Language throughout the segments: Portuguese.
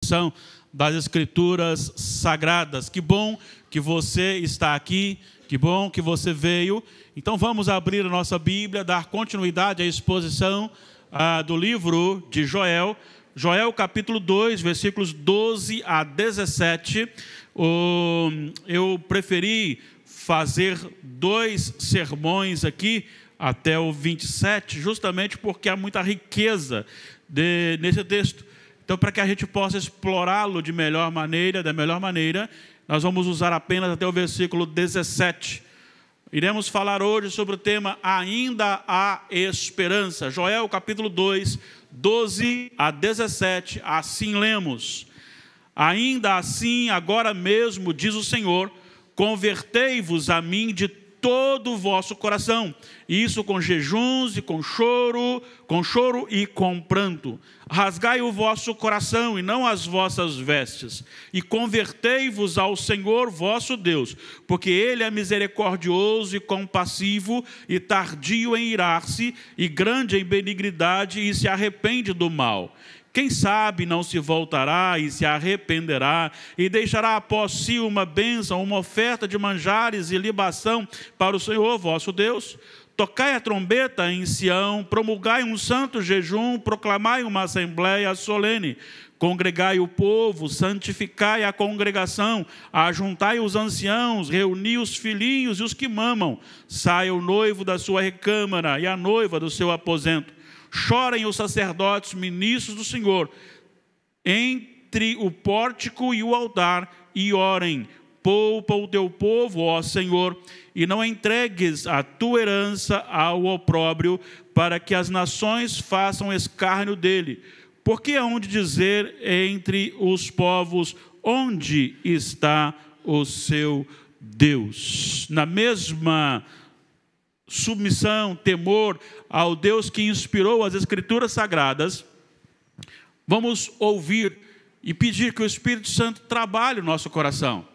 exposição das Escrituras Sagradas. Que bom que você está aqui, que bom que você veio. Então vamos abrir a nossa Bíblia, dar continuidade à exposição do livro de Joel. Joel capítulo 2, versículos 12 a 17. Eu preferi fazer 2 sermões aqui, até o 27, justamente porque há muita riqueza nesse texto. Então, para que a gente possa explorá-lo da melhor maneira, nós vamos usar apenas até o versículo 17. Iremos falar hoje sobre o tema Ainda há Esperança. Joel capítulo 2, 12 a 17, assim lemos. Ainda assim, agora mesmo, diz o Senhor, convertei-vos a mim de todo o vosso coração, isso com jejuns e com choro e com pranto. Rasgai o vosso coração e não as vossas vestes, e convertei-vos ao Senhor vosso Deus, porque Ele é misericordioso e compassivo, e tardio em irar-se, e grande em benignidade, e se arrepende do mal. Quem sabe não se voltará e se arrependerá e deixará após si uma bênção, uma oferta de manjares e libação para o Senhor vosso Deus? Tocai a trombeta em Sião, promulgai um santo jejum, proclamai uma assembleia solene. Congregai o povo, santificai a congregação, ajuntai os anciãos, reuni os filhinhos e os que mamam. Saia o noivo da sua recâmara e a noiva do seu aposento. Chorem os sacerdotes, ministros do Senhor, entre o pórtico e o altar, e orem. Poupa o teu povo, ó Senhor, e não entregues a tua herança ao opróbrio, para que as nações façam escárnio dele. Porque hão de dizer entre os povos, onde está o seu Deus? Na mesma submissão, temor ao Deus que inspirou as Escrituras Sagradas, vamos ouvir e pedir que o Espírito Santo trabalhe o nosso coração,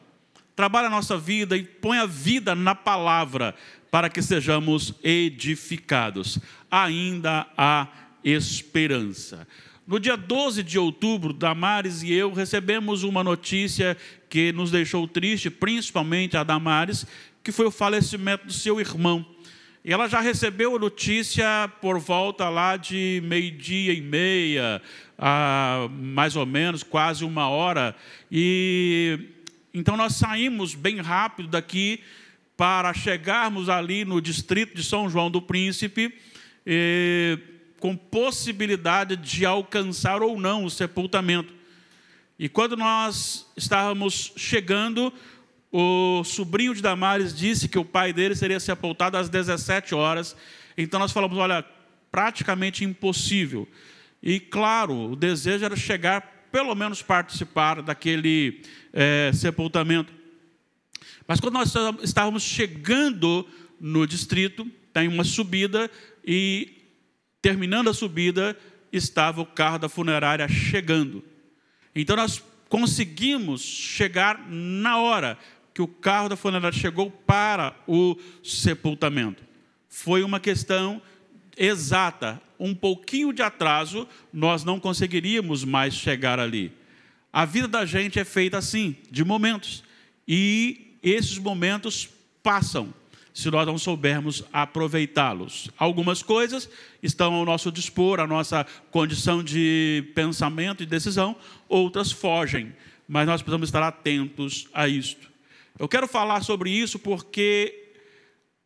trabalhe a nossa vida e ponha vida na palavra, para que sejamos edificados. Ainda há esperança. No dia 12 de outubro, Damares e eu recebemos uma notícia que nos deixou triste, principalmente a Damares, que foi o falecimento do seu irmão. E ela já recebeu a notícia por volta lá de 12:30, mais ou menos, quase 1 hora. E então nós saímos bem rápido daqui para chegarmos ali no distrito de São João do Príncipe, com possibilidade de alcançar ou não o sepultamento. E quando nós estávamos chegando, o sobrinho de Damares disse que o pai dele seria sepultado às 17 horas. Então nós falamos, olha, praticamente impossível. E claro, o desejo era chegar, pelo menos participar daquele sepultamento. Mas quando nós estávamos chegando no distrito, tem uma subida, e terminando a subida, estava o carro da funerária chegando. Então nós conseguimos chegar na hora que o carro da funerária chegou para o sepultamento. Foi uma questão exata. Um pouquinho de atraso, nós não conseguiríamos mais chegar ali. A vida da gente é feita assim, de momentos. E esses momentos passam, se nós não soubermos aproveitá-los. Algumas coisas estão ao nosso dispor, a nossa condição de pensamento e decisão, outras fogem. Mas nós precisamos estar atentos a isto. Eu quero falar sobre isso porque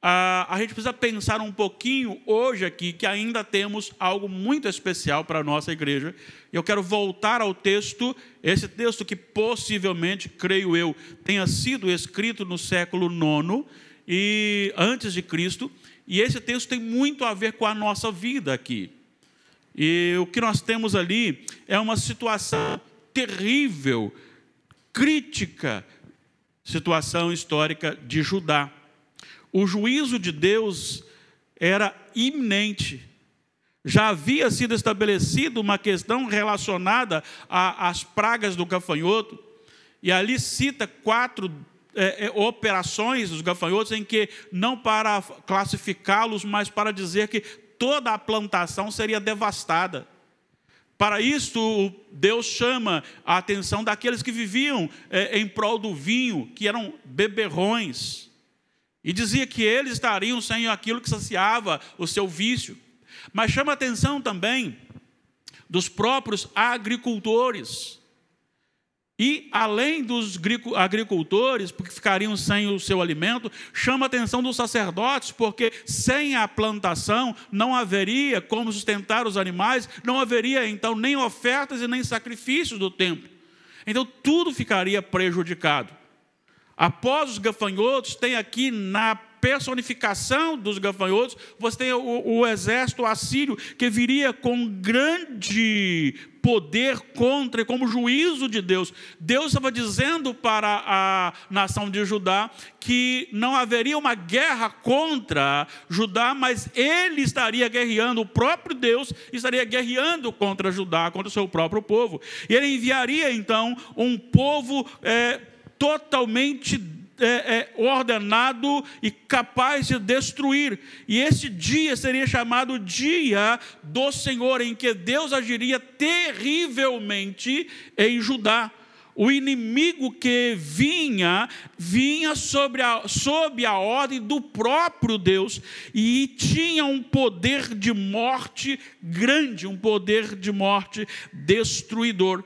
a gente precisa pensar um pouquinho hoje aqui, que ainda temos algo muito especial para a nossa igreja. Eu quero voltar ao texto, esse texto que possivelmente, creio eu, tenha sido escrito no século IX, e antes de Cristo, e esse texto tem muito a ver com a nossa vida aqui. E o que nós temos ali é uma situação terrível, crítica, situação histórica de Judá. O juízo de Deus era iminente. Já havia sido estabelecida uma questão relacionada às pragas do gafanhoto, e ali cita 4 operações dos gafanhotos, em que não para classificá-los, mas para dizer que toda a plantação seria devastada. Para isso, Deus chama a atenção daqueles que viviam em prol do vinho, que eram beberrões. E dizia que eles estariam sem aquilo que saciava o seu vício. Mas chama a atenção também dos próprios agricultores. E além dos agricultores, porque ficariam sem o seu alimento, chama a atenção dos sacerdotes, porque sem a plantação não haveria como sustentar os animais, não haveria então nem ofertas e nem sacrifícios do templo. Então tudo ficaria prejudicado. Após os gafanhotos, tem aqui na personificação dos gafanhotos, você tem o exército assírio que viria com grande poder contra, como juízo de Deus. Deus estava dizendo para a nação de Judá que não haveria uma guerra contra Judá, mas ele estaria guerreando, o próprio Deus estaria guerreando contra Judá, contra o seu próprio povo. E ele enviaria então um povo totalmente ordenado e capaz de destruir. E esse dia seria chamado Dia do Senhor, em que Deus agiria terrivelmente em Judá. O inimigo que vinha sob a ordem do próprio Deus e tinha um poder de morte grande, um poder de morte destruidor.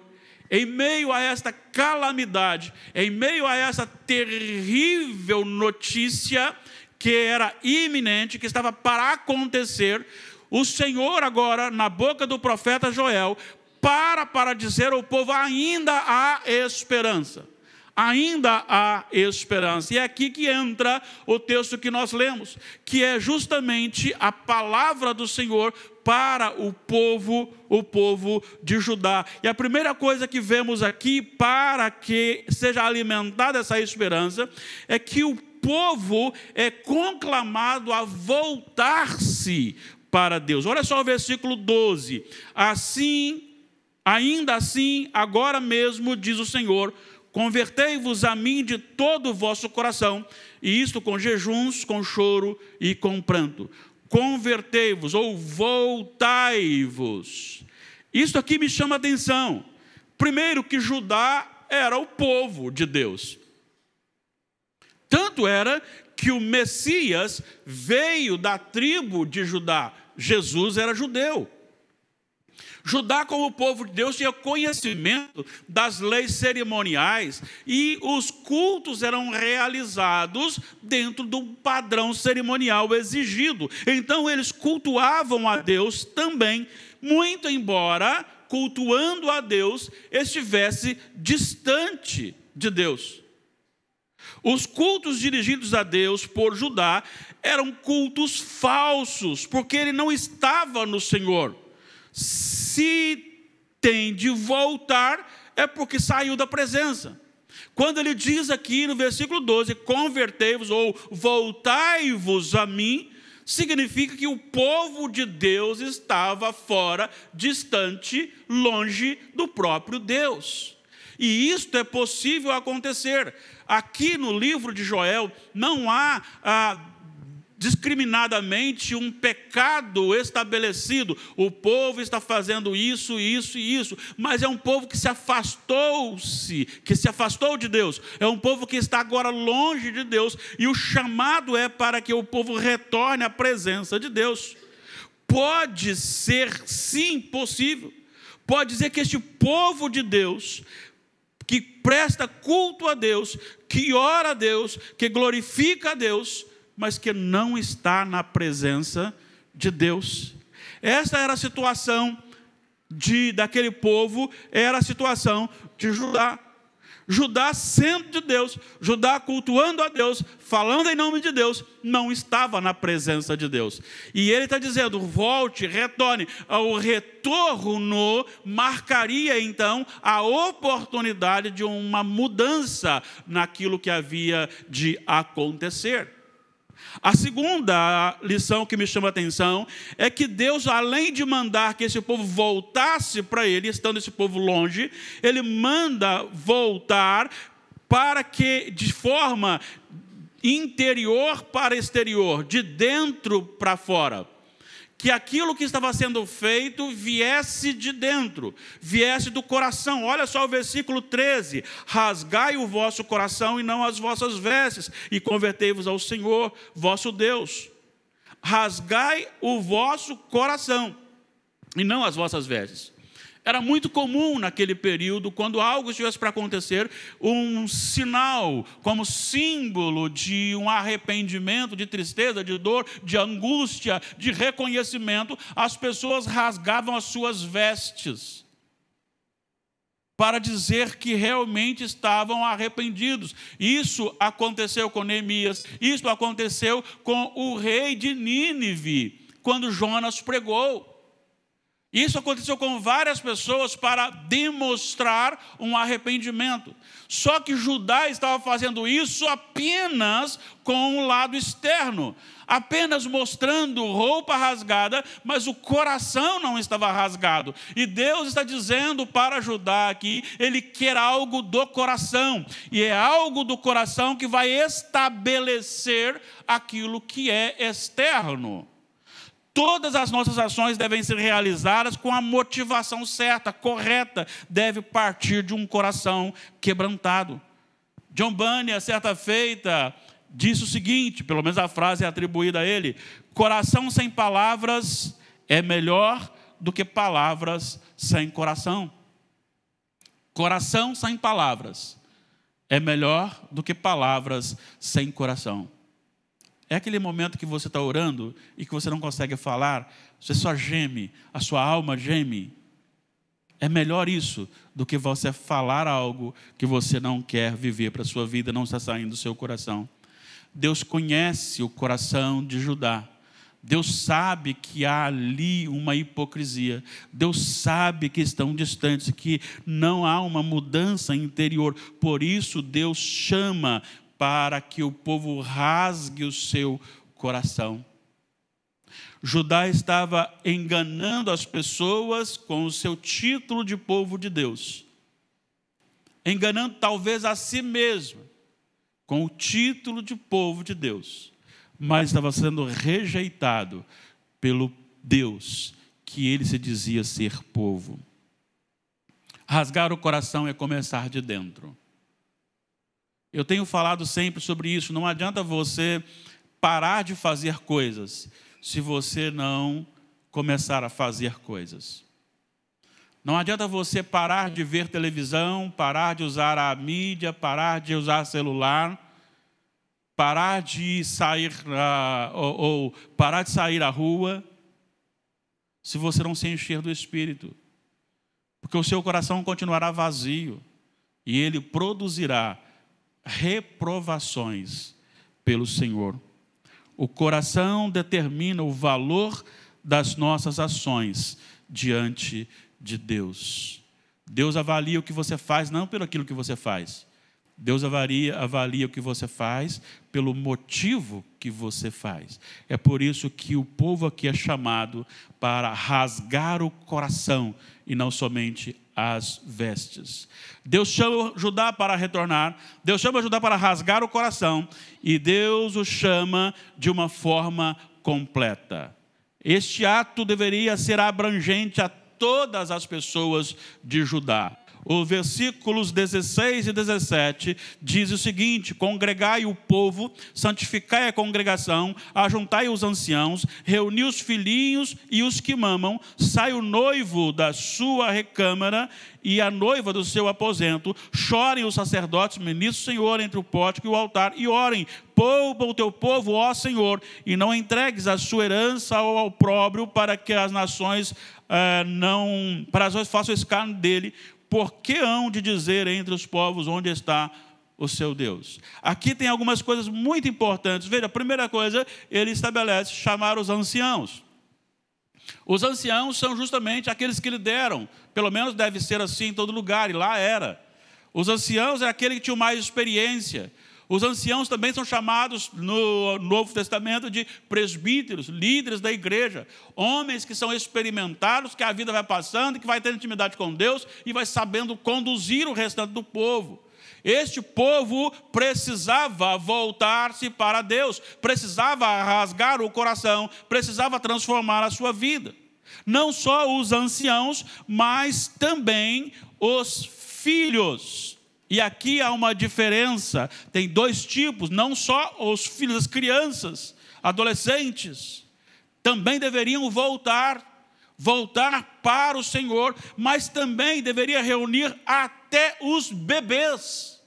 Em meio a esta calamidade, em meio a essa terrível notícia que era iminente, que estava para acontecer, o Senhor agora, na boca do profeta Joel, para dizer ao povo: ainda há esperança. Ainda há esperança. E é aqui que entra o texto que nós lemos, que é justamente a palavra do Senhor para o povo de Judá. E a primeira coisa que vemos aqui, para que seja alimentada essa esperança, é que o povo é conclamado a voltar-se para Deus. Olha só o versículo 12. Ainda assim, agora mesmo, diz o Senhor, convertei-vos a mim de todo o vosso coração, e isto com jejuns, com choro e com pranto. Convertei-vos, ou voltai-vos. Isso aqui me chama a atenção. Primeiro, que Judá era o povo de Deus. Tanto era que o Messias veio da tribo de Judá. Jesus era judeu. Judá, como povo de Deus, tinha conhecimento das leis cerimoniais e os cultos eram realizados dentro do padrão cerimonial exigido. Então, eles cultuavam a Deus também, muito embora, cultuando a Deus, estivesse distante de Deus. Os cultos dirigidos a Deus por Judá eram cultos falsos, porque ele não estava no Senhor. Se tem de voltar, é porque saiu da presença. Quando ele diz aqui no versículo 12, convertei-vos ou voltai-vos a mim, significa que o povo de Deus estava fora, distante, longe do próprio Deus. E isto é possível acontecer. Aqui no livro de Joel não há discriminadamente um pecado estabelecido. O povo está fazendo isso, isso e isso, mas é um povo que se afastou de Deus. É um povo que está agora longe de Deus, e o chamado é para que o povo retorne à presença de Deus. Pode ser, sim, possível. Pode dizer que este povo de Deus, que presta culto a Deus, que ora a Deus, que glorifica a Deus, mas que não está na presença de Deus. Esta era a situação daquele povo, era a situação de Judá. Judá sendo de Deus, Judá cultuando a Deus, falando em nome de Deus, não estava na presença de Deus. E ele está dizendo, volte, retorne. O retorno marcaria então a oportunidade de uma mudança naquilo que havia de acontecer. A segunda lição que me chama a atenção é que Deus, além de mandar que esse povo voltasse para ele, estando esse povo longe, ele manda voltar para que, de forma interior para exterior, de dentro para fora, que aquilo que estava sendo feito viesse de dentro, viesse do coração. Olha só o versículo 13: rasgai o vosso coração e não as vossas vestes, e convertei-vos ao Senhor, vosso Deus. Rasgai o vosso coração e não as vossas vestes. Era muito comum naquele período, quando algo estivesse para acontecer, um sinal como símbolo de um arrependimento, de tristeza, de dor, de angústia, de reconhecimento, as pessoas rasgavam as suas vestes para dizer que realmente estavam arrependidos. Isso aconteceu com Neemias, isso aconteceu com o rei de Nínive, quando Jonas pregou. Isso aconteceu com várias pessoas para demonstrar um arrependimento. Só que Judá estava fazendo isso apenas com o lado externo, apenas mostrando roupa rasgada, mas o coração não estava rasgado. E Deus está dizendo para Judá aqui, ele quer algo do coração, e é algo do coração que vai estabelecer aquilo que é externo. Todas as nossas ações devem ser realizadas com a motivação certa, correta. Deve partir de um coração quebrantado. John Bunyan, certa feita, disse o seguinte, pelo menos a frase é atribuída a ele: coração sem palavras é melhor do que palavras sem coração. Coração sem palavras é melhor do que palavras sem coração. É aquele momento que você está orando e que você não consegue falar, você só geme, a sua alma geme. É melhor isso do que você falar algo que você não quer viver para a sua vida, não está saindo do seu coração. Deus conhece o coração de Judá. Deus sabe que há ali uma hipocrisia. Deus sabe que estão distantes, que não há uma mudança interior. Por isso Deus chama para que o povo rasgue o seu coração. Judá estava enganando as pessoas com o seu título de povo de Deus, enganando talvez a si mesmo com o título de povo de Deus, mas estava sendo rejeitado pelo Deus que ele se dizia ser povo. Rasgar o coração é começar de dentro. Eu tenho falado sempre sobre isso. Não adianta você parar de fazer coisas se você não começar a fazer coisas. Não adianta você parar de ver televisão, parar de usar a mídia, parar de usar celular, parar de sair ou parar de sair à rua, se você não se encher do Espírito. Porque o seu coração continuará vazio e ele produzirá reprovações pelo Senhor. O coração determina o valor das nossas ações diante de Deus. Deus avalia o que você faz não pelo aquilo que você faz. Deus avalia o que você faz pelo motivo que você faz. É por isso que o povo aqui é chamado para rasgar o coração e não somente as vestes. Deus chama Judá para retornar, Deus chama Judá para rasgar o coração, e Deus o chama de uma forma completa. Este ato deveria ser abrangente a todas as pessoas de Judá. Os versículos 16 e 17 diz o seguinte: congregai o povo, santificai a congregação, ajuntai os anciãos, reuni os filhinhos e os que mamam, sai o noivo da sua recâmara e a noiva do seu aposento, chorem os sacerdotes, ministros do Senhor entre o pórtico e o altar, e orem, poupa o teu povo, ó Senhor, e não entregues a sua herança ao opróbrio, para que as nações façam escárnio dele. Por que hão de dizer entre os povos onde está o seu Deus? Aqui tem algumas coisas muito importantes. Veja, a primeira coisa, ele estabelece chamar os anciãos. Os anciãos são justamente aqueles que lideram. Pelo menos deve ser assim em todo lugar, e lá era. Os anciãos é aquele que tinha mais experiência. Os anciãos também são chamados no Novo Testamento de presbíteros, líderes da igreja. Homens que são experimentados, que a vida vai passando, que vai tendo intimidade com Deus e vai sabendo conduzir o restante do povo. Este povo precisava voltar-se para Deus, precisava rasgar o coração, precisava transformar a sua vida. Não só os anciãos, mas também os filhos. E aqui há uma diferença, tem dois tipos, não só os filhos, as crianças, adolescentes, também deveriam voltar para o Senhor, mas também deveria reunir até os bebês.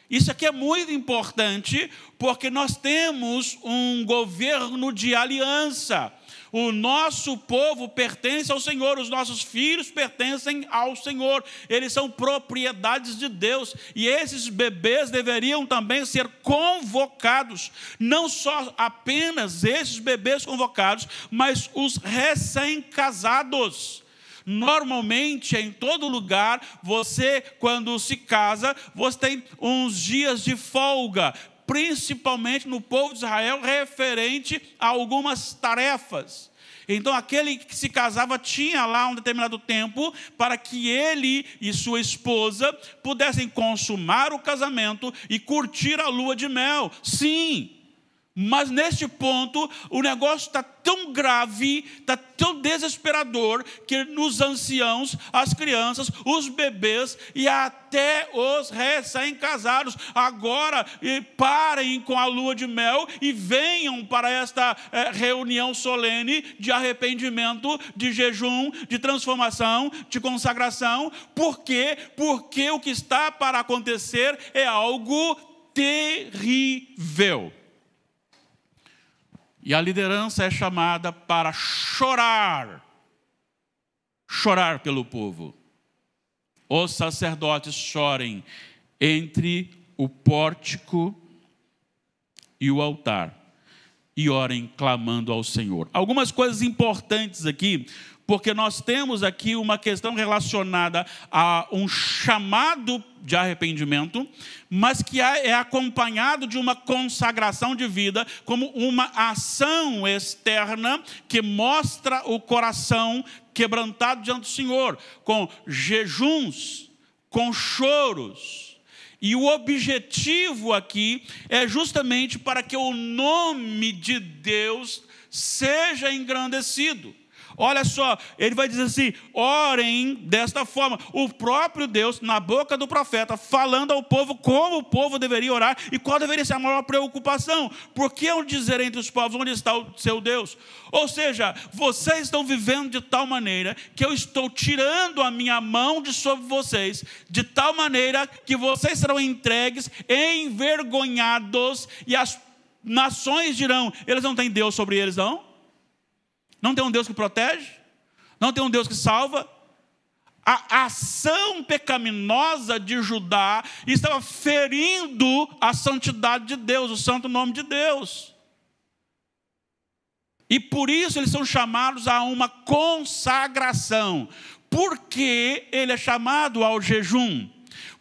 Isso aqui é muito importante, porque nós temos um governo de aliança. O nosso povo pertence ao Senhor, os nossos filhos pertencem ao Senhor. Eles são propriedades de Deus. E esses bebês deveriam também ser convocados. Não só apenas esses bebês convocados, mas os recém-casados. Normalmente, em todo lugar, você, quando se casa, você tem uns dias de folga, principalmente no povo de Israel, referente a algumas tarefas. Então, aquele que se casava tinha lá um determinado tempo para que ele e sua esposa pudessem consumar o casamento e curtir a lua de mel. Sim, mas neste ponto o negócio está tão grave, está tão desesperador, que nos anciãos, as crianças, os bebês e até os recém-casados agora parem com a lua de mel e venham para esta reunião solene de arrependimento, de jejum, de transformação, de consagração. Por quê? Porque o que está para acontecer é algo terrível. E a liderança é chamada para chorar pelo povo. Os sacerdotes chorem entre o pórtico e o altar e orem clamando ao Senhor. Algumas coisas importantes aqui, porque nós temos aqui uma questão relacionada a um chamado de arrependimento, mas que é acompanhado de uma consagração de vida, como uma ação externa que mostra o coração quebrantado diante do Senhor, com jejuns, com choros. E o objetivo aqui é justamente para que o nome de Deus seja engrandecido. Olha só, ele vai dizer assim: orem desta forma. O próprio Deus, na boca do profeta, falando ao povo como o povo deveria orar e qual deveria ser a maior preocupação. Porque eu dizer entre os povos onde está o seu Deus? Ou seja, vocês estão vivendo de tal maneira que eu estou tirando a minha mão de sobre vocês, de tal maneira que vocês serão entregues, envergonhados, e as nações dirão: eles não têm Deus sobre eles, não? Não tem um Deus que protege? Não tem um Deus que salva? A ação pecaminosa de Judá estava ferindo a santidade de Deus, o santo nome de Deus. E por isso eles são chamados a uma consagração. Por que ele é chamado ao jejum?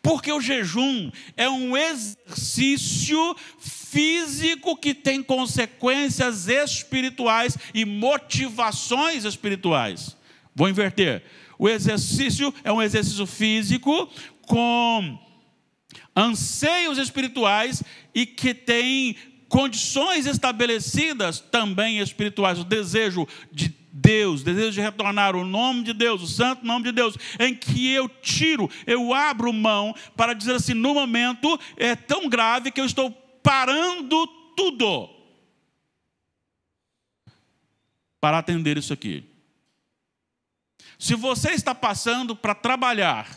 Porque o jejum é um exercício físico que tem consequências espirituais e motivações espirituais. Vou inverter. O exercício é um exercício físico com anseios espirituais e que tem condições estabelecidas também espirituais. O desejo de Deus, desejo de retornar o nome de Deus, o santo nome de Deus, em que eu abro mão para dizer assim: no momento é tão grave que eu estou parando tudo para atender isso aqui. Se você está passando para trabalhar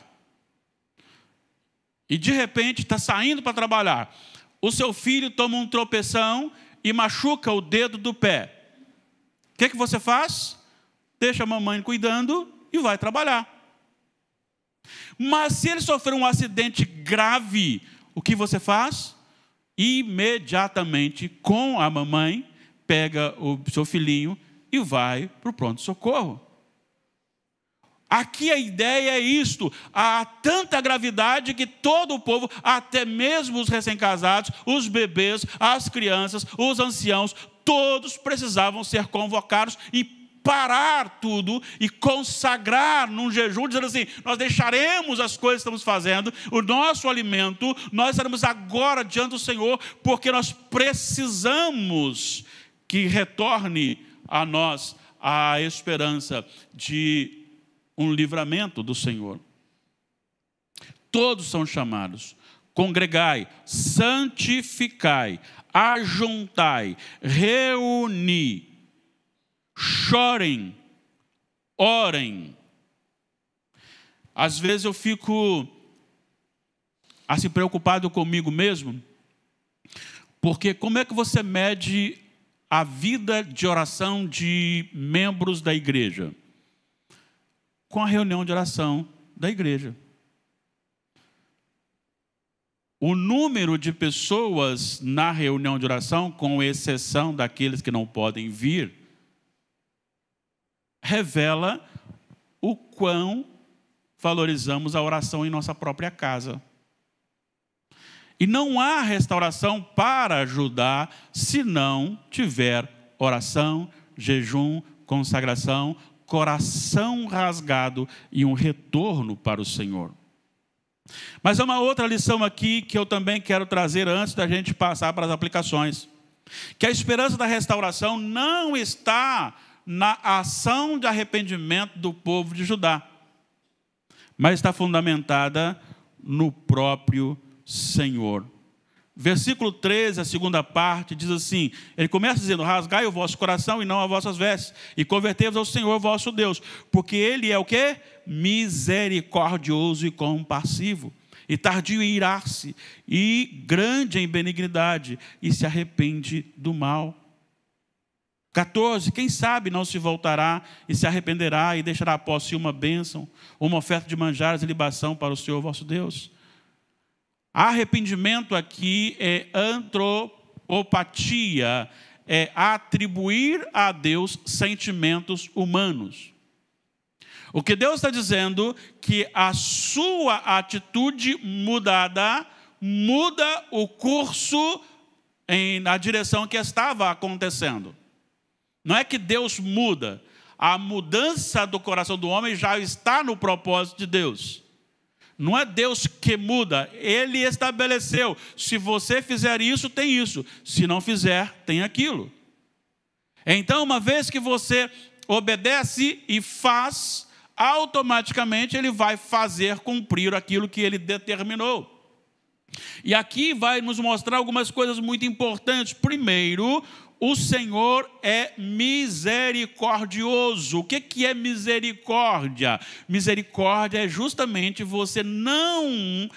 e de repente está saindo para trabalhar, o seu filho toma um tropeção e machuca o dedo do pé, o que você faz? Deixa a mamãe cuidando e vai trabalhar. Mas se ele sofrer um acidente grave, o que você faz? Imediatamente, com a mamãe, pega o seu filhinho e vai para o pronto-socorro. Aqui a ideia é isto: há tanta gravidade que todo o povo, até mesmo os recém-casados, os bebês, as crianças, os anciãos, todos precisavam ser convocados e parar tudo e consagrar num jejum, dizendo assim: nós deixaremos as coisas que estamos fazendo, o nosso alimento, nós estaremos agora diante do Senhor, porque nós precisamos que retorne a nós a esperança de um livramento do Senhor. Todos são chamados: congregai, santificai, ajuntai, reuni, chorem, orem. Às vezes eu fico assim preocupado comigo mesmo, porque como é que você mede a vida de oração de membros da igreja? Com a reunião de oração da igreja. O número de pessoas na reunião de oração, com exceção daqueles que não podem vir, revela o quão valorizamos a oração em nossa própria casa. E não há restauração para ajudar se não tiver oração, jejum, consagração, coração rasgado e um retorno para o Senhor. Mas há uma outra lição aqui que eu também quero trazer antes da gente passar para as aplicações. Que a esperança da restauração não está na ação de arrependimento do povo de Judá, mas está fundamentada no próprio Senhor. Versículo 13, a segunda parte, diz assim, ele começa dizendo: rasgai o vosso coração e não as vossas vestes, e convertei-vos ao Senhor vosso Deus, porque Ele é o quê? Misericordioso e compassivo, e tardio em irar-se, e grande em benignidade, e se arrepende do mal. 14, quem sabe não se voltará e se arrependerá e deixará após si uma bênção, uma oferta de manjares e libação para o Senhor vosso Deus. Arrependimento aqui é antropopatia, é atribuir a Deus sentimentos humanos. O que Deus está dizendo que a sua atitude mudada muda o curso na direção que estava acontecendo. Não é que Deus muda, a mudança do coração do homem já está no propósito de Deus. Não é Deus que muda, Ele estabeleceu. Se você fizer isso, tem isso. Se não fizer, tem aquilo. Então, uma vez que você obedece e faz, automaticamente Ele vai fazer cumprir aquilo que Ele determinou. E aqui vai nos mostrar algumas coisas muito importantes. Primeiro, o Senhor é misericordioso. O que é misericórdia? Misericórdia é justamente você não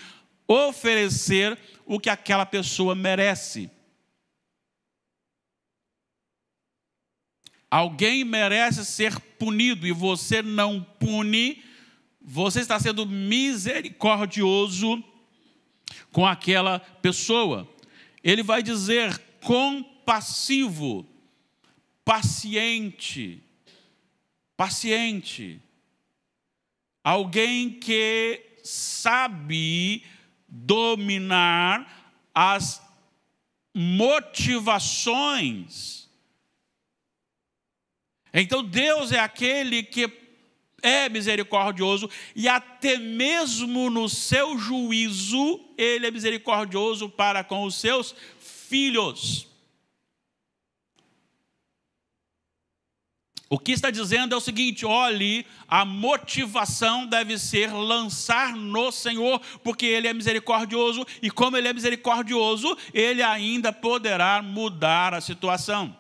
oferecer o que aquela pessoa merece. Alguém merece ser punido e você não pune, você está sendo misericordioso com aquela pessoa. Ele vai dizer compassivo, paciente, alguém que sabe dominar as motivações. Então Deus é aquele que é misericordioso e até mesmo no seu juízo Ele é misericordioso para com os seus filhos. O que está dizendo é o seguinte: olhe, a motivação deve ser lançar no Senhor, porque Ele é misericordioso, e como Ele é misericordioso, Ele ainda poderá mudar a situação.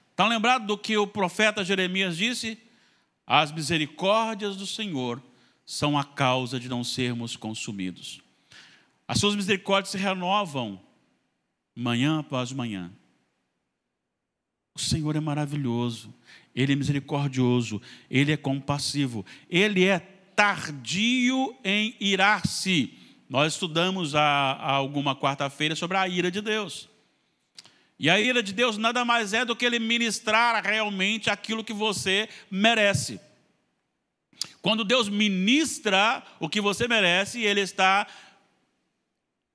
Estão lembrados do que o profeta Jeremias disse? As misericórdias do Senhor são a causa de não sermos consumidos. As suas misericórdias se renovam manhã após manhã. O Senhor é maravilhoso, Ele é misericordioso, Ele é compassivo, Ele é tardio em irar-se. Nós estudamos há alguma quarta-feira sobre a ira de Deus. E a ira de Deus nada mais é do que Ele ministrar realmente aquilo que você merece. Quando Deus ministra o que você merece, Ele está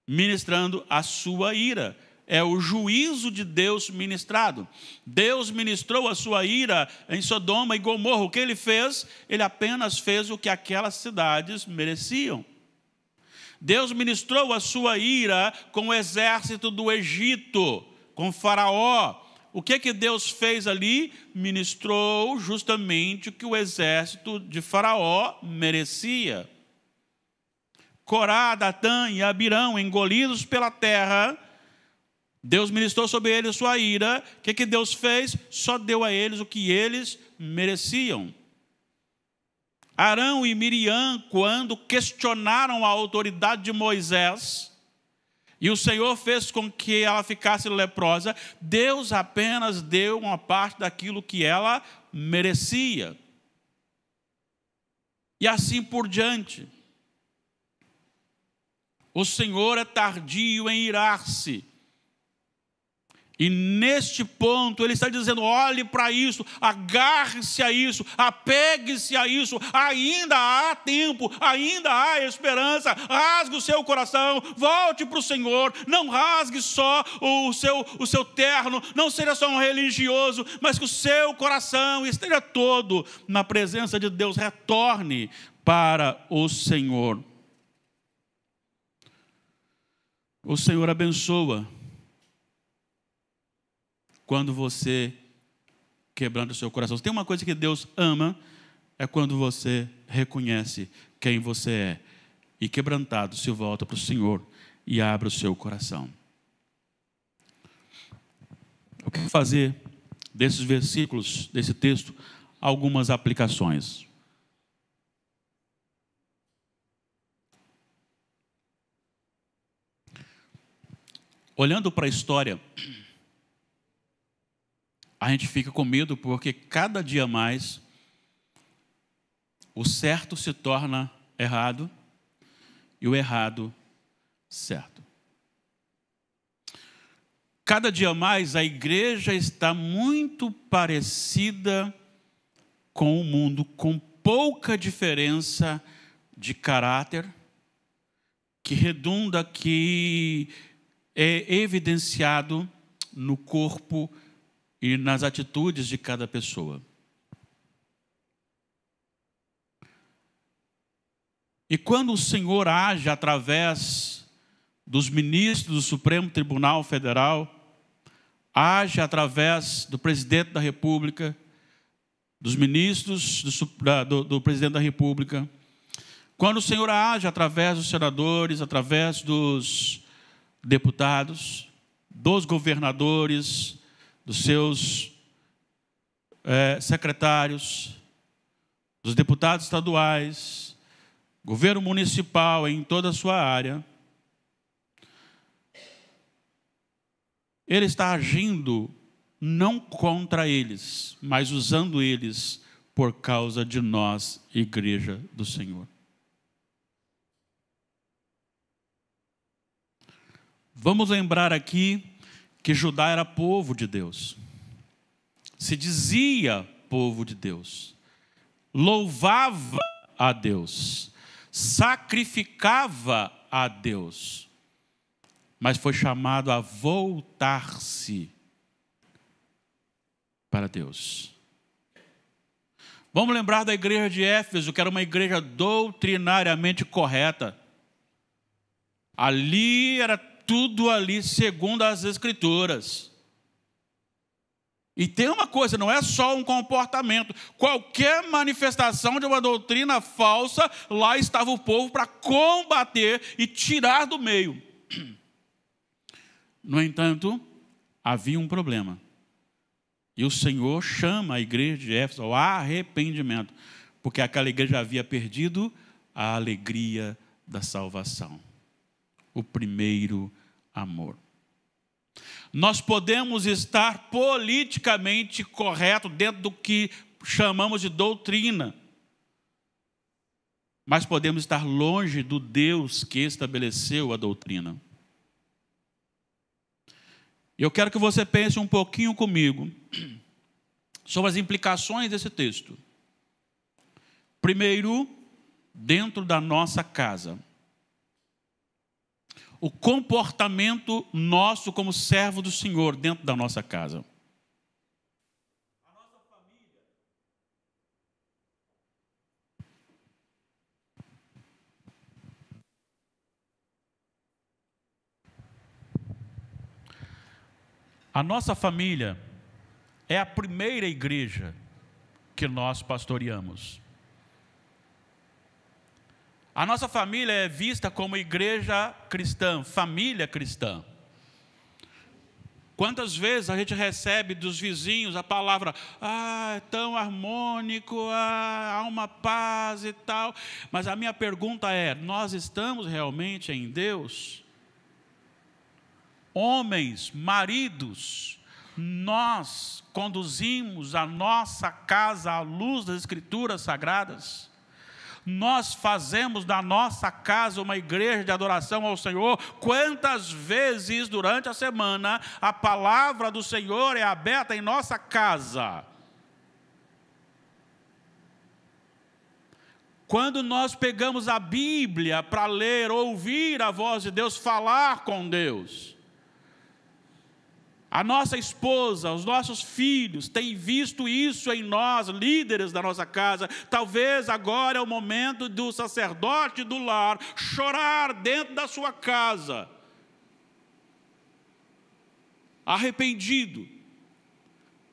ministrando a sua ira. é o juízo de Deus ministrado. Deus ministrou a sua ira em Sodoma e Gomorra. O que ele fez? Ele apenas fez o que aquelas cidades mereciam. Deus ministrou a sua ira com o exército do Egito, com Faraó. O que Deus fez ali? Ministrou justamente o que o exército de Faraó merecia. Corá, Datã e Abirão, engolidos pela terra, Deus ministrou sobre eles sua ira. O que Deus fez? Só deu a eles o que eles mereciam. Arão e Miriam, quando questionaram a autoridade de Moisés, e o Senhor fez com que ela ficasse leprosa, Deus apenas deu uma parte daquilo que ela merecia. E assim por diante. O Senhor é tardio em irar-se. E neste ponto ele está dizendo, olhe para isso, agarre-se a isso, apegue-se a isso, ainda há tempo, ainda há esperança, rasgue o seu coração, volte para o Senhor, não rasgue só o seu terno, não seja só um religioso, mas que o seu coração esteja todo na presença de Deus, retorne para o Senhor. O Senhor abençoa quando você quebranta o seu coração. Tem uma coisa que Deus ama, é quando você reconhece quem você é e quebrantado se volta para o Senhor e abre o seu coração. Eu quero fazer desses versículos, desse texto, algumas aplicações. Olhando para a história, a gente fica com medo porque cada dia mais o certo se torna errado e o errado certo. Cada dia mais a igreja está muito parecida com o mundo, com pouca diferença de caráter, que redunda, que é evidenciado no corpo e nas atitudes de cada pessoa. E quando o Senhor age através dos ministros do Supremo Tribunal Federal, age através do presidente da República, dos ministros do presidente da República, quando o Senhor age através dos senadores, através dos deputados, dos governadores, dos seus secretários, dos deputados estaduais, governo municipal em toda a sua área, ele está agindo não contra eles, mas usando eles por causa de nós, igreja do Senhor. Vamos lembrar aqui que Judá era povo de Deus, se dizia povo de Deus, louvava a Deus, sacrificava a Deus, mas foi chamado a voltar-se para Deus. Vamos lembrar da igreja de Éfeso, que era uma igreja doutrinariamente correta. Ali era tudo ali segundo as Escrituras. E tem uma coisa, não é só um comportamento. Qualquer manifestação de uma doutrina falsa, lá estava o povo para combater e tirar do meio. No entanto, havia um problema. E o Senhor chama a igreja de Éfeso ao arrependimento, porque aquela igreja havia perdido a alegria da salvação. O primeiro amor. Nós podemos estar politicamente correto dentro do que chamamos de doutrina, mas podemos estar longe do Deus que estabeleceu a doutrina. Eu quero que você pense um pouquinho comigo sobre as implicações desse texto. Primeiro, dentro da nossa casa. o comportamento nosso como servo do Senhor dentro da nossa casa. A nossa família é a primeira igreja que nós pastoreamos. A nossa família é vista como igreja cristã, família cristã. Quantas vezes a gente recebe dos vizinhos a palavra, é tão harmônico, há uma paz e tal. Mas a minha pergunta é, nós estamos realmente em Deus? Homens, maridos, nós conduzimos a nossa casa à luz das Escrituras Sagradas? Nós fazemos da nossa casa uma igreja de adoração ao Senhor? Quantas vezes durante a semana a palavra do Senhor é aberta em nossa casa? Quando nós pegamos a Bíblia para ler, ouvir a voz de Deus, falar com Deus, a nossa esposa, os nossos filhos têm visto isso em nós, líderes da nossa casa. Talvez agora é o momento do sacerdote do lar chorar dentro da sua casa, arrependido,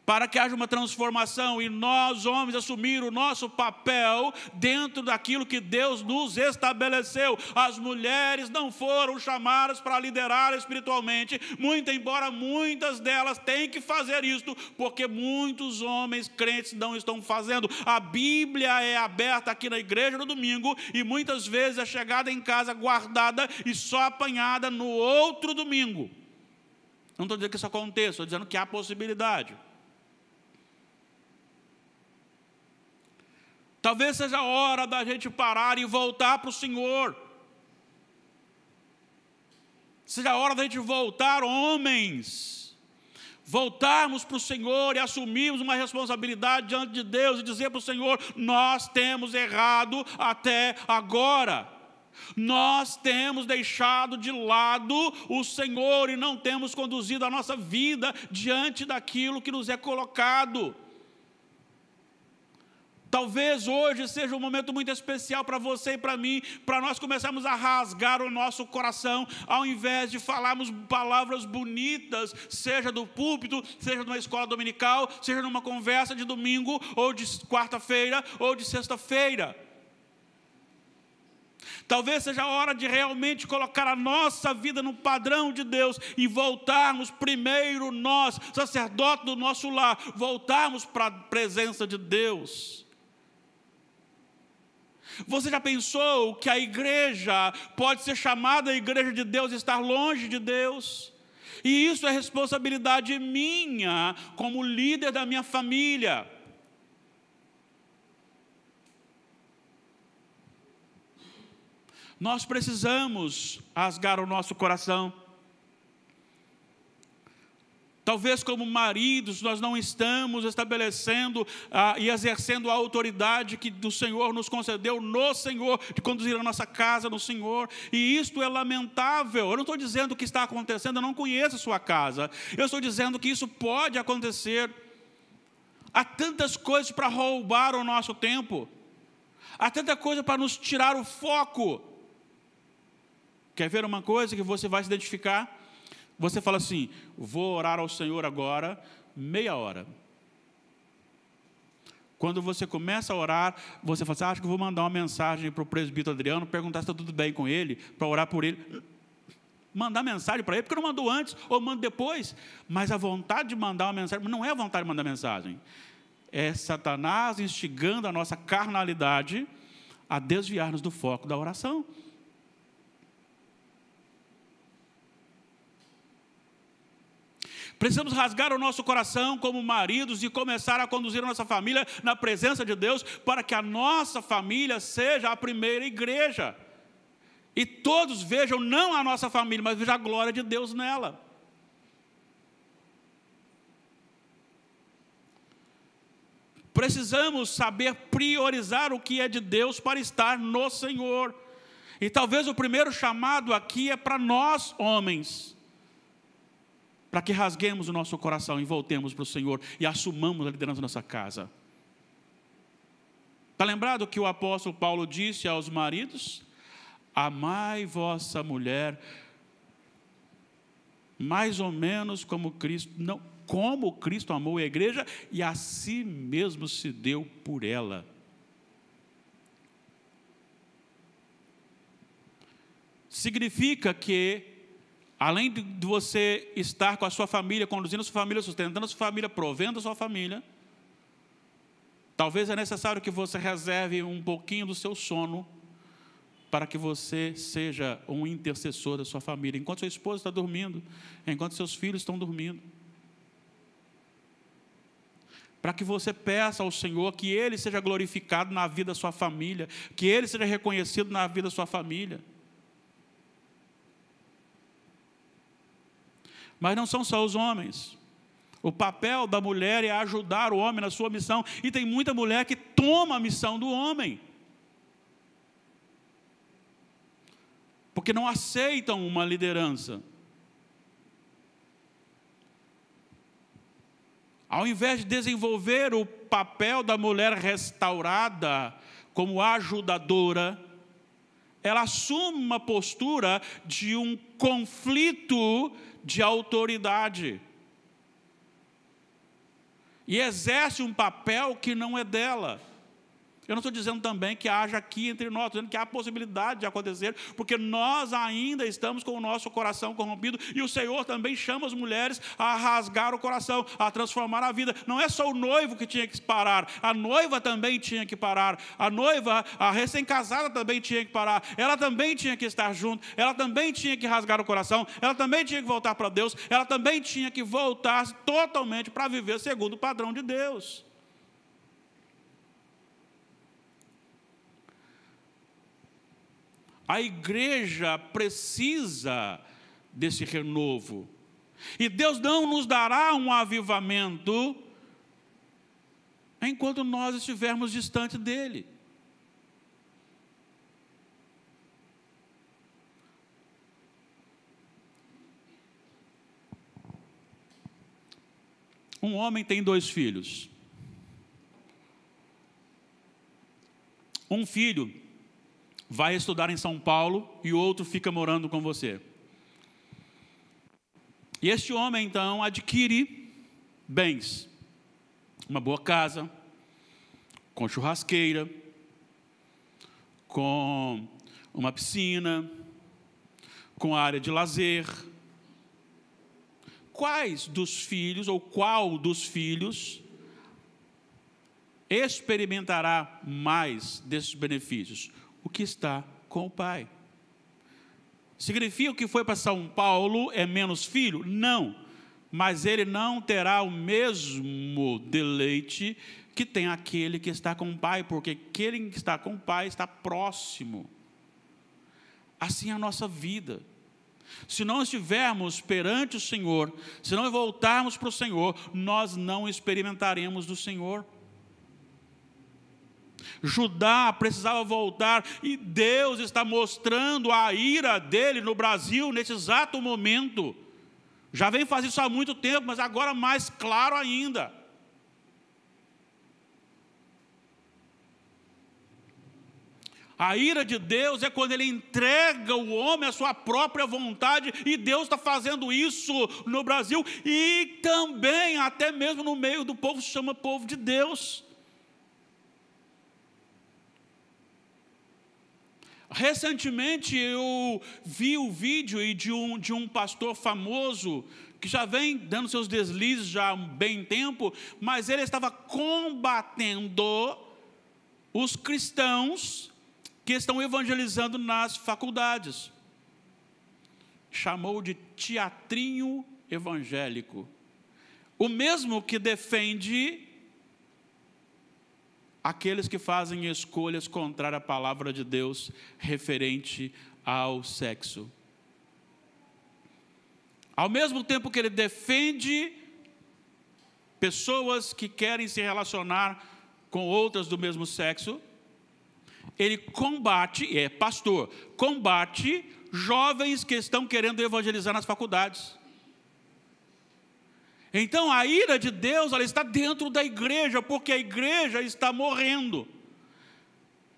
para que haja uma transformação e nós, homens, assumir o nosso papel dentro daquilo que Deus nos estabeleceu. As mulheres não foram chamadas para liderar espiritualmente, muito embora muitas delas tenham que fazer isto, porque muitos homens crentes não estão fazendo. A Bíblia é aberta aqui na igreja no domingo e muitas vezes é chegada em casa guardada e só apanhada no outro domingo. Não estou dizendo que isso aconteça, estou dizendo que há possibilidade. Talvez seja a hora da gente parar e voltar para o Senhor. Seja a hora da gente voltar, homens. Voltarmos para o Senhor e assumirmos uma responsabilidade diante de Deus e dizer para o Senhor, nós temos errado até agora. Nós temos deixado de lado o Senhor e não temos conduzido a nossa vida diante daquilo que nos é colocado. Talvez hoje seja um momento muito especial para você e para mim, para nós começarmos a rasgar o nosso coração, ao invés de falarmos palavras bonitas, seja do púlpito, seja numa escola dominical, seja numa conversa de domingo, ou de quarta-feira, ou de sexta-feira. Talvez seja a hora de realmente colocar a nossa vida no padrão de Deus e voltarmos primeiro nós, sacerdote do nosso lar, voltarmos para a presença de Deus. Você já pensou que a igreja pode ser chamada a igreja de Deus e estar longe de Deus? E isso é responsabilidade minha, como líder da minha família. Nós precisamos rasgar o nosso coração. Talvez como maridos nós não estamos estabelecendo e exercendo a autoridade que do Senhor nos concedeu no Senhor, de conduzir a nossa casa no Senhor, e isto é lamentável. Eu não estou dizendo o que está acontecendo, eu não conheço a sua casa, eu estou dizendo que isso pode acontecer. Há tantas coisas para roubar o nosso tempo, há tanta coisa para nos tirar o foco. Quer ver uma coisa que você vai se identificar? Você fala assim, vou orar ao Senhor agora, meia hora. Quando você começa a orar, você fala assim, acho que vou mandar uma mensagem para o presbítero Adriano, perguntar se está tudo bem com ele, para orar por ele. Mandar mensagem para ele, porque não mandou antes, ou manda depois. Mas a vontade de mandar uma mensagem, não é a vontade de mandar mensagem. É Satanás instigando a nossa carnalidade a desviar-nos do foco da oração. Precisamos rasgar o nosso coração como maridos e começar a conduzir a nossa família na presença de Deus, para que a nossa família seja a primeira igreja. E todos vejam não a nossa família, mas vejam a glória de Deus nela. Precisamos saber priorizar o que é de Deus para estar no Senhor. E talvez o primeiro chamado aqui é para nós, homens, para que rasguemos o nosso coração e voltemos para o Senhor e assumamos a liderança da nossa casa. Está lembrado que o apóstolo Paulo disse aos maridos? Amai vossa mulher, mais ou menos como Cristo, não, como Cristo amou a igreja e a si mesmo se deu por ela. Significa que, além de você estar com a sua família, conduzindo a sua família, sustentando a sua família, provendo a sua família, talvez é necessário que você reserve um pouquinho do seu sono para que você seja um intercessor da sua família, enquanto sua esposa está dormindo, enquanto seus filhos estão dormindo. Para que você peça ao Senhor que Ele seja glorificado na vida da sua família, que Ele seja reconhecido na vida da sua família. Mas não são só os homens. O papel da mulher é ajudar o homem na sua missão. E tem muita mulher que toma a missão do homem, porque não aceitam uma liderança. Ao invés de desenvolver o papel da mulher restaurada como ajudadora, ela assume uma postura de um conflito de autoridade e exerce um papel que não é dela. Eu não estou dizendo também que haja aqui entre nós, estou dizendo que há a possibilidade de acontecer, porque nós ainda estamos com o nosso coração corrompido, e o Senhor também chama as mulheres a rasgar o coração, a transformar a vida. Não é só o noivo que tinha que parar, a noiva também tinha que parar, a noiva, a recém-casada também tinha que parar, ela também tinha que estar junto, ela também tinha que rasgar o coração, ela também tinha que voltar para Deus, ela também tinha que voltar totalmente para viver segundo o padrão de Deus. A igreja precisa desse renovo. E Deus não nos dará um avivamento enquanto nós estivermos distante dEle. Um homem tem 2 filhos. Um filho vai estudar em São Paulo e o outro fica morando com você. E este homem, então, adquire bens. Uma boa casa, com churrasqueira, com uma piscina, com área de lazer. Quais dos filhos, ou qual dos filhos, experimentará mais desses benefícios? O que está com o pai. Significa que foi para São Paulo é menos filho? Não, mas ele não terá o mesmo deleite que tem aquele que está com o pai, porque aquele que está com o pai está próximo. Assim é a nossa vida. Se não estivermos perante o Senhor, se não voltarmos para o Senhor, nós não experimentaremos do Senhor. Judá precisava voltar, e Deus está mostrando a ira dele no Brasil nesse exato momento. Já vem fazendo isso há muito tempo, mas agora mais claro ainda. A ira de Deus é quando Ele entrega o homem à sua própria vontade, e Deus está fazendo isso no Brasil, e também até mesmo no meio do povo que se chama povo de Deus. Recentemente eu vi o vídeo de um pastor famoso, que já vem dando seus deslizes já há um bem tempo, mas ele estava combatendo os cristãos que estão evangelizando nas faculdades. Chamou de teatrinho evangélico. O mesmo que defende aqueles que fazem escolhas contrárias à palavra de Deus referente ao sexo. Ao mesmo tempo que ele defende pessoas que querem se relacionar com outras do mesmo sexo, ele combate, é pastor, combate jovens que estão querendo evangelizar nas faculdades. Então a ira de Deus, ela está dentro da igreja, porque a igreja está morrendo.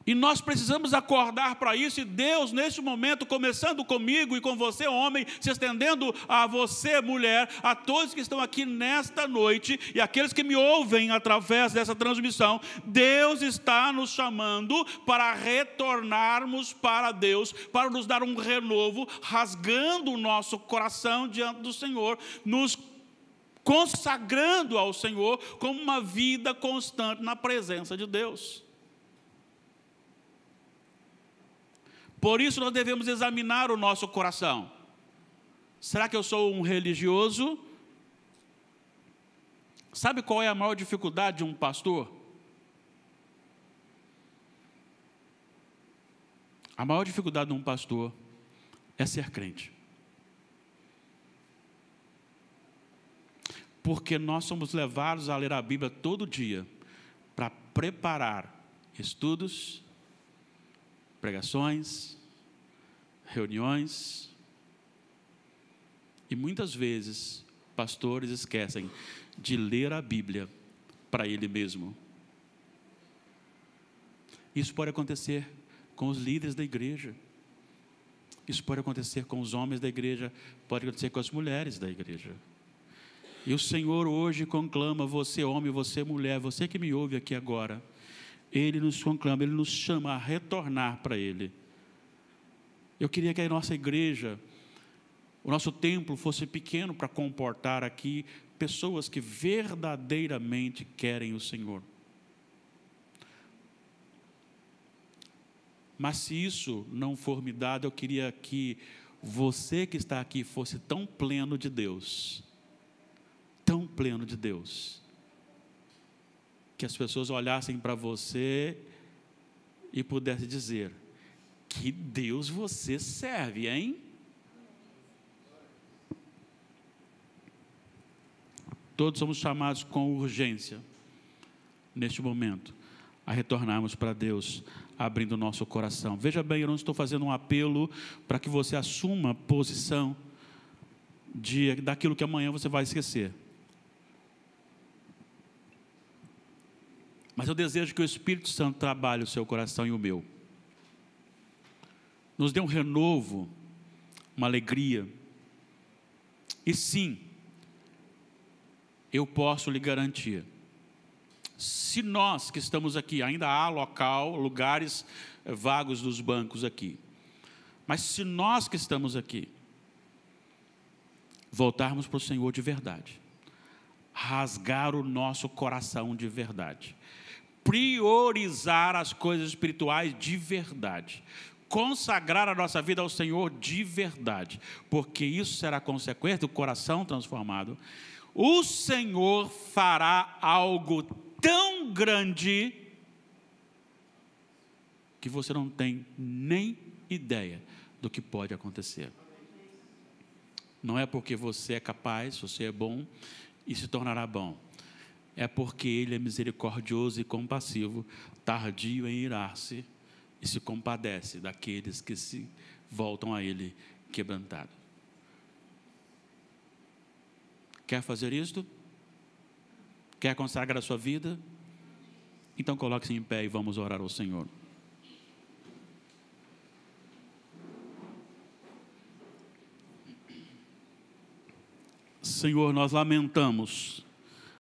E nós precisamos acordar para isso, e Deus, neste momento, começando comigo e com você, homem, se estendendo a você, mulher, a todos que estão aqui nesta noite, e aqueles que me ouvem através dessa transmissão, Deus está nos chamando para retornarmos para Deus, para nos dar um renovo, rasgando o nosso coração diante do Senhor, nos consagrando ao Senhor como uma vida constante na presença de Deus. Por isso nós devemos examinar o nosso coração. Será que eu sou um religioso? Sabe qual é a maior dificuldade de um pastor? A maior dificuldade de um pastor é ser crente. Porque nós somos levados a ler a Bíblia todo dia para preparar estudos, pregações, reuniões, e muitas vezes pastores esquecem de ler a Bíblia para ele mesmo. Isso pode acontecer com os líderes da igreja, isso pode acontecer com os homens da igreja, pode acontecer com as mulheres da igreja. E o Senhor hoje conclama você, homem, você, mulher, você que me ouve aqui agora, Ele nos conclama, Ele nos chama a retornar para Ele. Eu queria que a nossa igreja, o nosso templo fosse pequeno para comportar aqui pessoas que verdadeiramente querem o Senhor. Mas se isso não for me dado, eu queria que você que está aqui fosse tão pleno de Deus, que as pessoas olhassem para você e pudessem dizer: que Deus você serve, hein? Todos somos chamados com urgência, neste momento, a retornarmos para Deus, abrindo o nosso coração. Veja bem, eu não estou fazendo um apelo para que você assuma posição daquilo que amanhã você vai esquecer. Mas eu desejo que o Espírito Santo trabalhe o seu coração e o meu. Nos dê um renovo, uma alegria. E sim, eu posso lhe garantir, se nós que estamos aqui, ainda há lugares vagos nos bancos aqui, mas se nós que estamos aqui, voltarmos para o Senhor de verdade, rasgar o nosso coração de verdade, priorizar as coisas espirituais de verdade, consagrar a nossa vida ao Senhor de verdade, porque isso será consequência do coração transformado, o Senhor fará algo tão grande que você não tem nem ideia do que pode acontecer. Não é porque você é capaz, você é bom e se tornará bom. É porque Ele é misericordioso e compassivo, tardio em irar-se, e se compadece daqueles que se voltam a Ele quebrantados. Quer fazer isto? Quer consagrar a sua vida? Então coloque-se em pé e vamos orar ao Senhor. Senhor, nós lamentamos